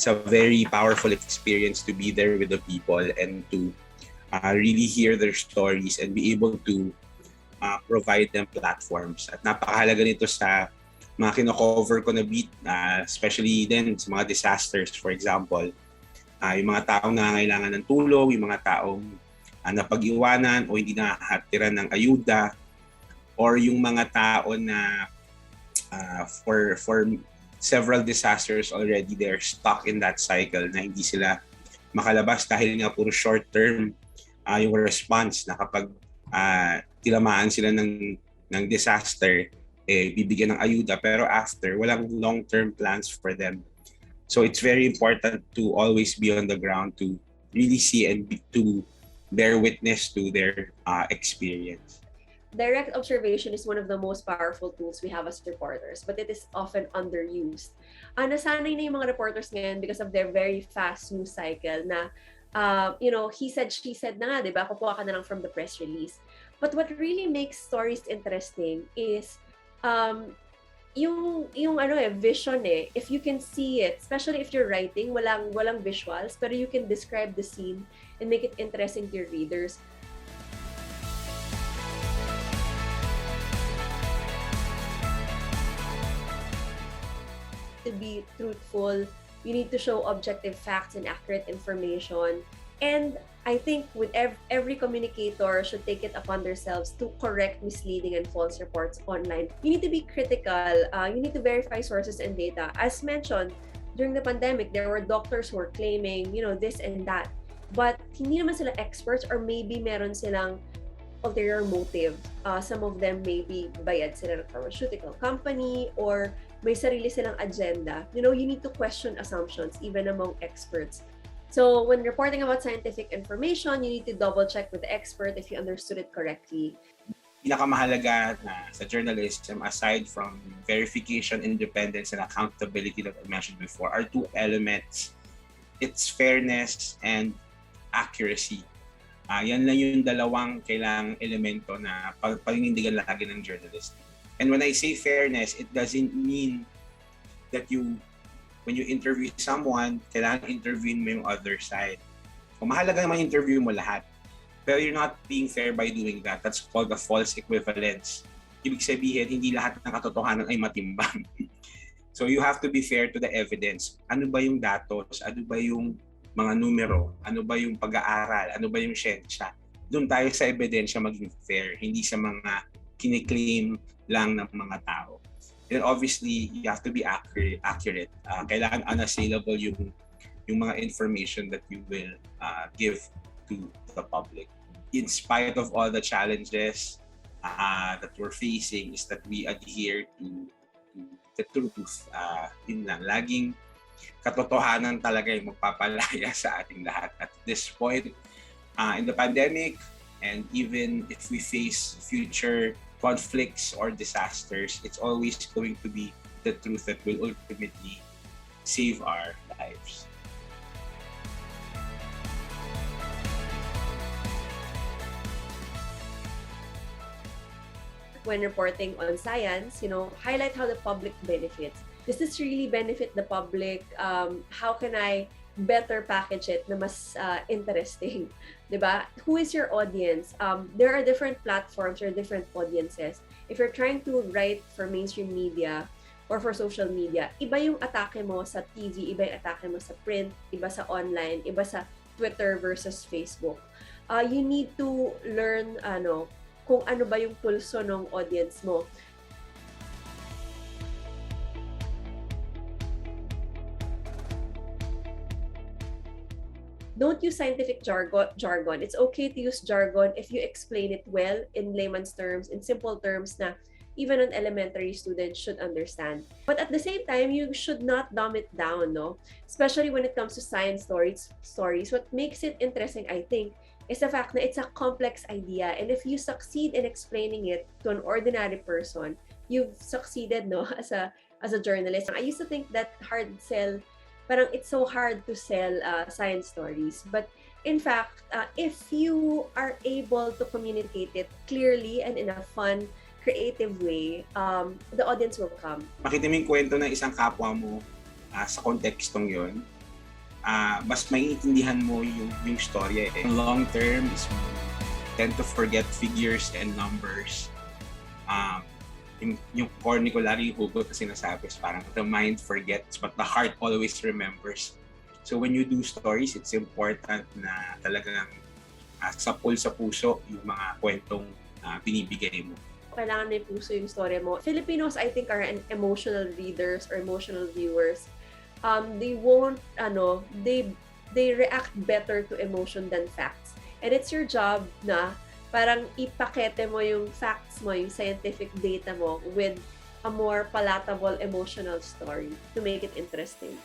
it's a very powerful experience to be there with the people and to really hear their stories and be able to provide them platforms. At napakahalaga nito sa mga kino-cover ko na beat, especially din sa mga disasters, for example. Yung mga taong nangangailangan ng tulong, yung mga taong napag-iwanan o hindi nakahatiran ng ayuda, or yung mga tao na for several disasters already, they're stuck in that cycle na hindi sila makalabas dahil nga puro short-term yung response na kapag tilamaan sila ng disaster, bibigyan ng ayuda, pero after, walang long-term plans for them. So it's very important to always be on the ground to really see and to bear witness to their experience. Direct observation is one of the most powerful tools we have as reporters, but it is often underused. Nasanay na yung mga reporters ngayon because of their very fast news cycle na, he said, she said na nga, di ba? Kukuha ka na lang from the press release. But what really makes stories interesting is yung vision eh. If you can see it, especially if you're writing, walang visuals, pero you can describe the scene and make it interesting to your readers. To be truthful, you need to show objective facts and accurate information. And I think with every communicator should take it upon themselves to correct misleading and false reports online. You need to be critical. You need to verify sources and data. As mentioned, during the pandemic, there were doctors who were claiming, this and that. But hindi naman sila experts, or maybe meron silang ulterior motive. Some of them maybe bayad sila ng pharmaceutical company, or may sarili silang agenda. You need to question assumptions even among experts. So when reporting about scientific information, you need to double check with the expert if you understood it correctly. Pinakamahalaga na sa journalism, aside from verification, independence, and accountability that I mentioned before, are two elements. It's fairness and accuracy. Yan lang yung dalawang kailangang elemento na paninindigan lagi ng journalist. And when I say fairness, it doesn't mean that when you interview someone, kailangan interviewin mo yung other side. Kung mahalaga naman interview mo lahat, pero you're not being fair by doing that. That's called a false equivalence. Ibig sabihin, hindi lahat ng katotohanan ay matimbang. So you have to be fair to the evidence. Ano ba yung datos? Ano ba yung mga numero? Ano ba yung pag-aaral? Ano ba yung siyensya? Doon tayo sa ebidensya maging fair, hindi sa mga kiniklaim lang ng mga tao. And obviously, you have to be accurate. Kailangan unassailable yung mga information that you will give to the public. In spite of all the challenges that we're facing, is that we adhere to the truth. Yun lang. Laging katotohanan talaga yung magpapalaya sa ating lahat. At this point, in the pandemic, and even if we face future conflicts or disasters, it's always going to be the truth that will ultimately save our lives. When reporting on science, highlight how the public benefits. Does this really benefit the public? How can I better package it na mas interesting? Diba? Who is your audience? There are different platforms or different audiences. If you're trying to write for mainstream media or for social media, iba yung atake mo sa TV, iba yung atake mo sa print, iba sa online, iba sa Twitter versus Facebook. You need to learn kung ano ba yung pulso ng audience mo. Don't use scientific jargon. It's okay to use jargon if you explain it well in layman's terms, in simple terms na even an elementary student should understand. But at the same time, you should not dumb it down, no? Especially when it comes to science stories. What makes it interesting, I think, is the fact that it's a complex idea. And if you succeed in explaining it to an ordinary person, you've succeeded, no, as a journalist. I used to think that parang it's so hard to sell science stories. But in fact, if you are able to communicate it clearly and in a fun, creative way, the audience will come. Makita mo yung kwento ng isang kapwa mo sa kontekstong yon, mas maiintindihan mo yung storya. Long term is tend to forget figures and numbers. Yung cornicolary hugot na sinasabi is parang the mind forgets but the heart always remembers. So when you do stories, it's important na talagang sa puso yung mga kwentong binibigay mo. Kailangan may puso yung story mo. Filipinos, I think, are emotional readers or emotional viewers. They won't, they react better to emotion than facts. And it's your job na parang ipakete mo yung facts mo, yung scientific data mo with a more palatable emotional story to make it interesting.